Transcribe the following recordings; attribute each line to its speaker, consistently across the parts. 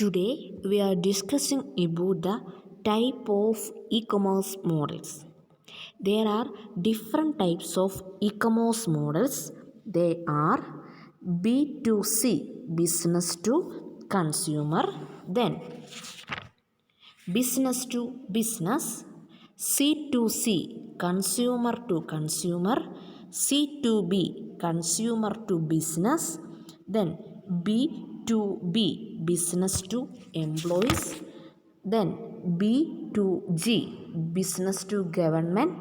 Speaker 1: Today we are discussing about the type of e-commerce models. There are different types of e-commerce models. They are B2C, business to consumer, then business to business, C2C, consumer to consumer, C2B, consumer to business, then B2B, business to employees, then B2G, business to government,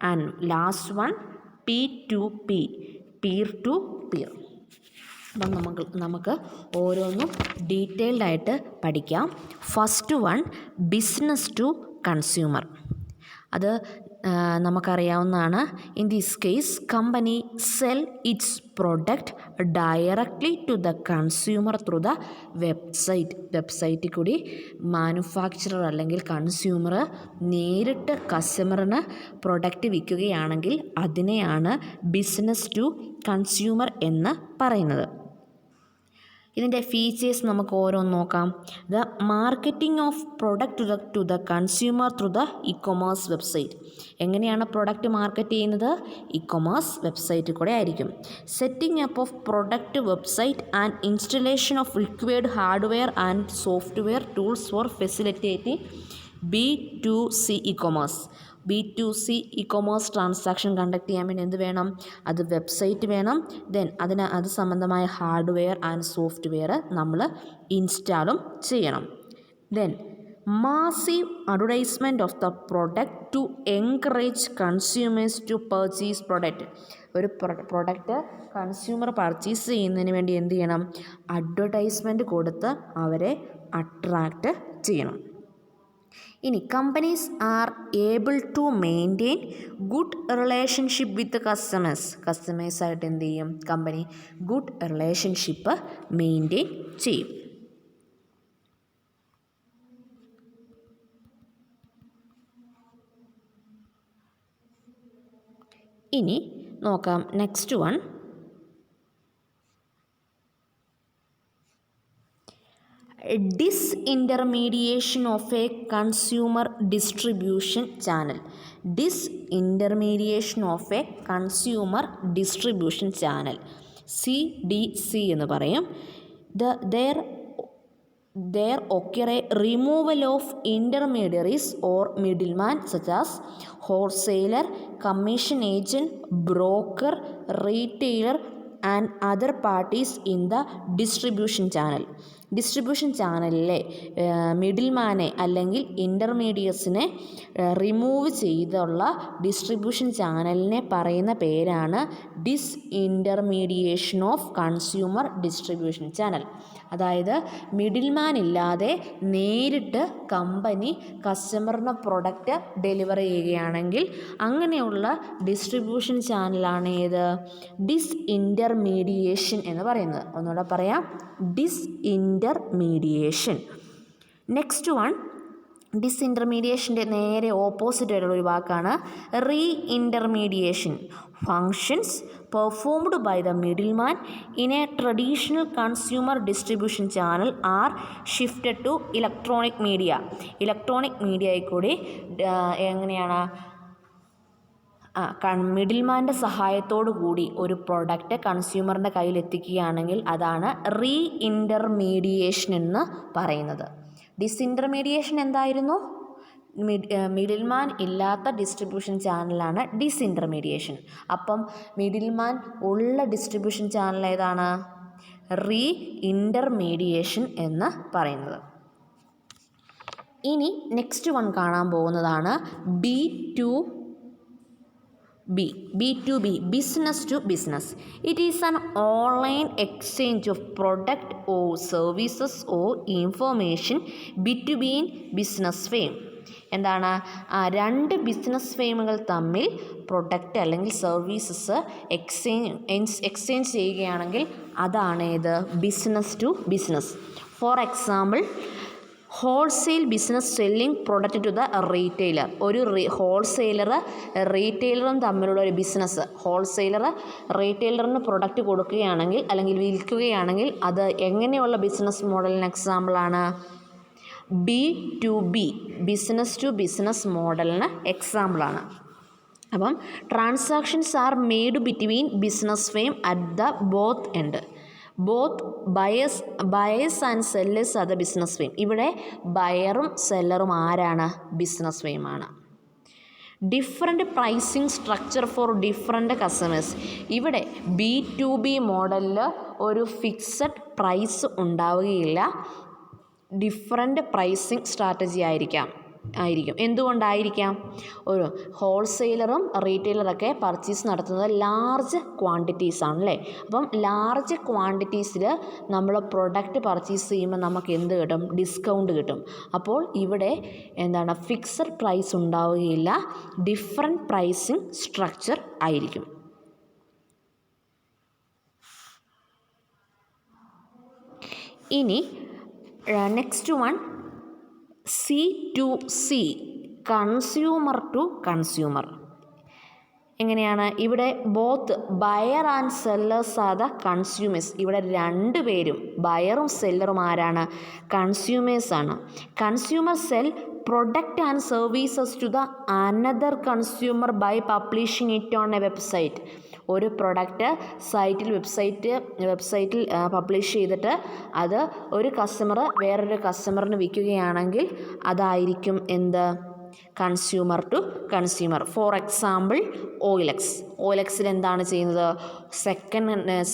Speaker 1: and last one P2P, peer to peer. അപ്പം നമുക്ക് ഓരോന്നും detailed ആയിട്ട് പഠിക്കാം. First one, business to consumer. അത് നമുക്കറിയാവുന്നതാണ്. In this case company sell its product directly to the consumer through the വെബ്സൈറ്റിൽ കൂടി manufacturer അല്ലെങ്കിൽ കൺസ്യൂമർ നേരിട്ട് കസ്റ്റമറിന് പ്രൊഡക്റ്റ് വിൽക്കുകയാണെങ്കിൽ അതിനെയാണ് ബിസിനസ് ടു കൺസ്യൂമർ എന്ന് പറയുന്നത്. ഇതിൻ്റെ ഫീച്ചേഴ്സ് നമുക്ക് ഓരോന്ന് നോക്കാം. The marketing of product to the consumer through the e-commerce website. എങ്ങനെയാണ് പ്രൊഡക്റ്റ് മാർക്കറ്റ് ചെയ്യുന്നത്? ഇ-കൊമേഴ്സ് വെബ്സൈറ്റിൽ കൂടെ ആയിരിക്കും. Setting up of product website and installation of required hardware and software tools for facilitating B2C e-commerce. B2C e-commerce transaction conduct ചെയ്യാൻ വേണ്ടി എന്ത് വേണം? അത് വെബ്സൈറ്റ് വേണം. ദെൻ അത് സംബന്ധമായ ഹാർഡ്വെയർ ആൻഡ് സോഫ്റ്റ്വെയർ നമ്മൾ ഇൻസ്റ്റാളും ചെയ്യണം. Then massive advertisement of the product to encourage consumers to purchase product. ഒരു പ്രൊഡക്റ്റ് കൺസ്യൂമർ പർച്ചേസ് ചെയ്യുന്നതിന് വേണ്ടി എന്ത് ചെയ്യണം? അഡ്വർടൈസ്മെൻറ്റ് കൊടുത്ത് അവരെ അട്രാക്റ്റ് ചെയ്യണം. ഇനി companies are able to maintain good relationship with കസ്റ്റമേഴ്സായിട്ട് എന്ത് ചെയ്യും? കമ്പനി ഗുഡ് റിലേഷൻഷിപ്പ് മെയിൻറ്റെയിൻ ചെയ്യും. ഇനി നോക്കാം next one. Disintermediation of a consumer distribution channel. Disintermediation of a consumer distribution channel, CDC എന്ന് പറയും. There occur a removal of intermediaries or middleman such as wholesaler, commission agent, broker, retailer and other parties in the distribution channel. Distribution ചാനലിലെ മിഡിൽമാനെ അല്ലെങ്കിൽ ഇൻ്റർമീഡിയറ്റ്സിനെ remove ചെയ്തുള്ള distribution ചാനലിനെ പറയുന്ന പേരാണ് ഡിസ്ഇൻ്റർമീഡിയേഷൻ of consumer distribution channel. അതായത് middleman ഇല്ലാതെ നേരിട്ട് കമ്പനി കസ്റ്റമറിന് പ്രൊഡക്റ്റ് ഡെലിവർ ചെയ്യുകയാണെങ്കിൽ അങ്ങനെയുള്ള ഡിസ്ട്രിബ്യൂഷൻ ചാനലാണ് ഏത്? ഡിസ്ഇൻ്റർമീഡിയേഷൻ എന്ന് പറയുന്നത്. ഒന്നുകൂടെ പറയാം, ഡിസ്ഇൻ്റർമീഡിയേഷൻ. നെക്സ്റ്റ് വൺ, ഡിസ്ഇൻ്റർമീഡിയേഷൻ്റെ നേരെ ഓപ്പോസിറ്റ് ആയിട്ടുള്ള ഒരു വാക്കാണ് reintermediation. Functions performed by the middleman in a traditional consumer distribution channel are shifted to electronic media. Electronic മീഡിയയിൽ കൂടി എങ്ങനെയാണ് മിഡിൽമാൻ്റെ സഹായത്തോടു കൂടി ഒരു പ്രോഡക്റ്റ് കൺസ്യൂമറിൻ്റെ കയ്യിൽ എത്തിക്കുകയാണെങ്കിൽ അതാണ് റീഇൻ്റർമീഡിയേഷൻ എന്ന് പറയുന്നത്. ഡിസ്ഇൻ്റർമീഡിയേഷൻ എന്തായിരുന്നു? മിഡിൽമാൻ ഇല്ലാത്ത ഡിസ്ട്രിബ്യൂഷൻ ചാനലാണ് ഡിസ്ഇൻ്റർമീഡിയേഷൻ. അപ്പം മിഡിൽമാൻ ഉള്ള ഡിസ്ട്രിബ്യൂഷൻ ചാനൽ ഏതാണ്? റീഇൻ്റർമീഡിയേഷൻ എന്ന് പറയുന്നത്. ഇനി നെക്സ്റ്റ് വൺ കാണാൻ പോകുന്നതാണ് B2B, business to business. It is an online exchange of product or services or information between business firm. എന്താണ്? രണ്ട് ബിസിനസ് ഫേമുകൾ തമ്മിൽ പ്രൊഡക്റ്റ് അല്ലെങ്കിൽ സർവീസസ് എക്സ്ചേഞ്ച് ചെയ്യുകയാണെങ്കിൽ അതാണ് ഏത്? Business to business. For example, wholesale business selling product to the retailer. ഒരു wholesaler റീറ്റെയിലറും തമ്മിലുള്ള ഒരു ബിസിനസ്. ഹോൾസെയിലർ റീറ്റെയിലറിന് പ്രൊഡക്റ്റ് കൊടുക്കുകയാണെങ്കിൽ അല്ലെങ്കിൽ വിൽക്കുകയാണെങ്കിൽ അത് എങ്ങനെയുള്ള ബിസിനസ് മോഡലിന് എക്സാമ്പിളാണ്? B2B, ബിസിനസ് ടു ബിസിനസ് മോഡലിന് എക്സാമ്പിളാണ്. അപ്പം transactions are made between business firm at the both end. Both buyers and sellers are the business firm. ഇവിടെ ബയറും സെല്ലറും ആരാണ്? ബിസിനസ് ഫേമാണ്. Different pricing structure for different customers. ഇവിടെ B2B മോഡലിൽ ഒരു ഫിക്സഡ് പ്രൈസ് ഉണ്ടാവുകയില്ല. ഡിഫറെൻറ്റ് പ്രൈസിങ് സ്ട്രാറ്റജി ആയിരിക്കും. എന്തുകൊണ്ടായിരിക്കാം? ഒരു ഹോൾസെയിലറും റീറ്റെയിലറൊക്കെ പർച്ചേസ് നടത്തുന്നത് ലാർജ് ക്വാണ്ടിറ്റീസ് ആണല്ലേ. അപ്പം ലാർജ് ക്വാണ്ടിറ്റീസിൽ നമ്മൾ പ്രൊഡക്റ്റ് പർച്ചേസ് ചെയ്യുമ്പോൾ നമുക്ക് എന്ത് കിട്ടും? ഡിസ്കൗണ്ട് കിട്ടും. അപ്പോൾ ഇവിടെ എന്താണ്? ഫിക്സഡ് പ്രൈസ് ഉണ്ടാവുകയില്ല, ഡിഫറെൻറ്റ് പ്രൈസിങ് സ്ട്രക്ചർ ആയിരിക്കും. ഇനി next one C2C, consumer to consumer. എങ്ങനെയാണ്? ഇവിടെ both buyer and sellers are the consumers. ഇവിടെ രണ്ടുപേരും ബയറും സെല്ലറും ആരാണ്? കൺസ്യൂമേഴ്സാണ്. Consumer sell product and services to the another consumer by publishing it on a website. ഒരു പ്രൊഡക്റ്റ് വെബ്സൈറ്റിൽ പബ്ലിഷ് ചെയ്തിട്ട് അത് ഒരു കസ്റ്റമർ വേറൊരു കസ്റ്റമറിന് വിൽക്കുകയാണെങ്കിൽ അതായിരിക്കും എന്ത്? Consumer to consumer. For example OLX എന്താണ് ചെയ്യുന്നത്?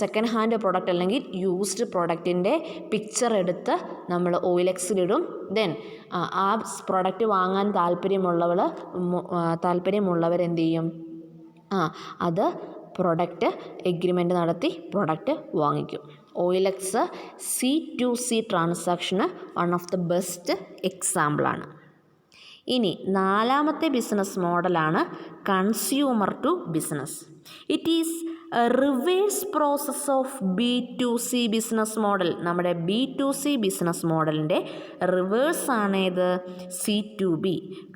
Speaker 1: സെക്കൻഡ് ഹാൻഡ് പ്രൊഡക്റ്റ് അല്ലെങ്കിൽ യൂസ്ഡ് പ്രൊഡക്റ്റിൻ്റെ പിക്ചർ എടുത്ത് നമ്മൾ OLXിലിടും. ദെൻ ആ പ്രൊഡക്റ്റ് വാങ്ങാൻ താല്പര്യമുള്ളവരെന്ത് ചെയ്യും? അത് പ്രൊഡക്റ്റ് എഗ്രിമെൻ്റ് നടത്തി പ്രൊഡക്റ്റ് വാങ്ങിക്കും. OLX C2C ട്രാൻസാക്ഷന് വൺ ഓഫ് ദ ബെസ്റ്റ് എക്സാമ്പിളാണ്. ഇനി നാലാമത്തെ ബിസിനസ് മോഡലാണ് consumer to business. It is reverse process of B2C business model. നമ്മുടെ B2C ബിസിനസ് മോഡലിൻ്റെ റിവേഴ്സാണ് ഇത് C2B.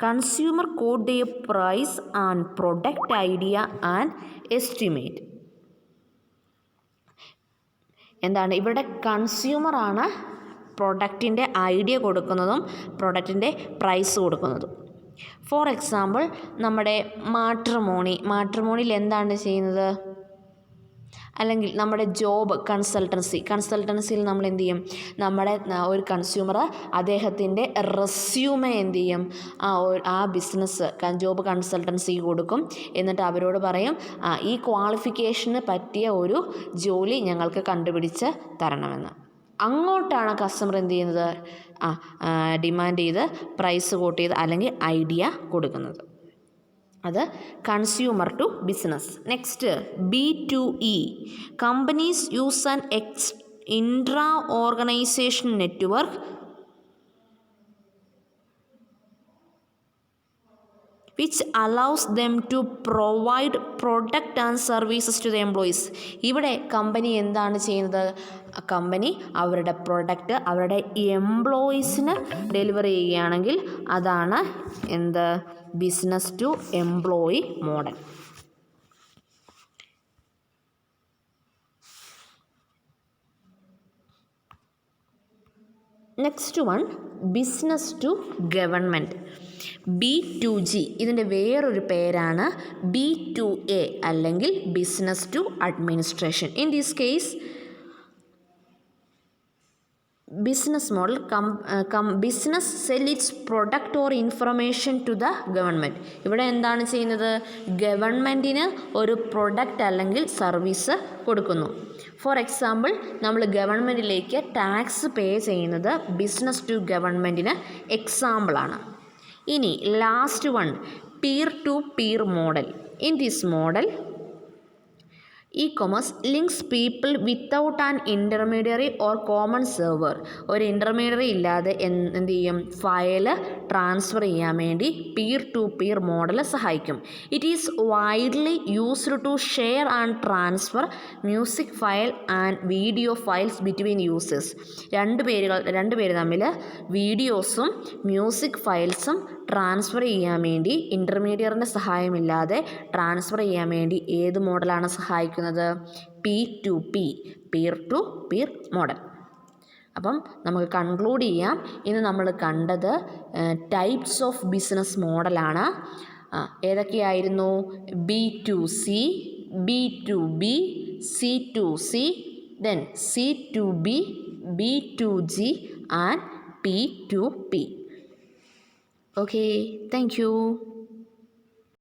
Speaker 1: Consumer quote a price and product idea and estimate. എന്താണ്? ഇവിടെ കൺസ്യൂമറാണ് പ്രൊഡക്റ്റിൻ്റെ ഐഡിയ കൊടുക്കുന്നതും പ്രൊഡക്റ്റിൻ്റെ പ്രൈസ് കൊടുക്കുന്നതും. ഫോർ എക്സാമ്പിൾ നമ്മുടെ മാട്രിമോണിയിൽ എന്താണ് ചെയ്യുന്നത്? അല്ലെങ്കിൽ നമ്മുടെ ജോബ് കൺസൾട്ടൻസിയിൽ നമ്മൾ എന്ത് ചെയ്യും? നമ്മുടെ ഒരു കൺസ്യൂമർ അദ്ദേഹത്തിൻ്റെ റെസ്യൂമെ എന്ത് ചെയ്യും? ആ ബിസിനസ് ജോബ് കൺസൾട്ടൻസിക്ക് കൊടുക്കും. എന്നിട്ട് അവരോട് പറയും ഈ ക്വാളിഫിക്കേഷന് പറ്റിയ ഒരു ജോലി ഞങ്ങൾക്ക് കണ്ടുപിടിച്ച് തരണമെന്ന്. അങ്ങോട്ടാണ് കസ്റ്റമർ എന്ത് ചെയ്യുന്നത്? ഡിമാൻഡ് ചെയ്ത് പ്രൈസ് കോട്ട് ചെയ്ത് അല്ലെങ്കിൽ ഐഡിയ കൊടുക്കുന്നത്. അത് consumer to business. Next B2E. Companies use an intra organization network which allows them to provide product and services to the employees. ഇവിടെ കമ്പനി എന്താണ് ചെയ്യുന്നത്? കമ്പനി അവരുടെ പ്രൊഡക്റ്റ് അവരുടെ എംപ്ലോയീസിന് ഡെലിവറി ചെയ്യുകയാണെങ്കിൽ അതാണ് എന്ത്? Business to employee model. Next one business to government. B2G. ഇതിൻ്റെ വേറൊരു പേരാണ് B2A അല്ലെങ്കിൽ business to administration. In this case business model business sell its product or information to the government. ഇവിടെ എന്താണ് ചെയ്യുന്നത്? ഗവൺമെൻറ്റിന് ഒരു പ്രൊഡക്റ്റ് അല്ലെങ്കിൽ സർവീസ് കൊടുക്കുന്നു. ഫോർ എക്സാമ്പിൾ നമ്മൾ ഗവൺമെൻറ്റിലേക്ക് ടാക്സ് പേ ചെയ്യുന്നത് ബിസിനസ് ടു ഗവൺമെൻറ്റിന് എക്സാമ്പിളാണ്. ഇനി last one peer to peer model. In this model e-commerce links people without an intermediary or common server. ഒരു ഇൻ്റർമീഡിയറി ഇല്ലാതെ എന്ത് ചെയ്യും, ഫയൽ ട്രാൻസ്ഫർ ചെയ്യാൻ വേണ്ടി പീർ ടു പീർ മോഡൽ സഹായിക്കും. It is widely used to share and transfer music file and video files between users. രണ്ട് പേര് തമ്മിൽ വീഡിയോസും മ്യൂസിക് ഫയൽസും ട്രാൻസ്ഫർ ചെയ്യാൻ വേണ്ടി ഇൻ്റർമീഡിയറിൻ്റെ സഹായമില്ലാതെ ട്രാൻസ്ഫർ ചെയ്യാൻ വേണ്ടി ഏത് മോഡലാണ് സഹായിക്കുന്നത്? P2P, Peer to peer model. അപ്പം നമുക്ക് കൺക്ലൂഡ് ചെയ്യാം. ഇന്ന് നമ്മൾ കണ്ടത് ടൈപ്സ് ഓഫ് ബിസിനസ് മോഡലാണ്. ഏതൊക്കെയായിരുന്നു? B2C, B2B, C2C, then C2B, B2G and P2P. Okay, thank you.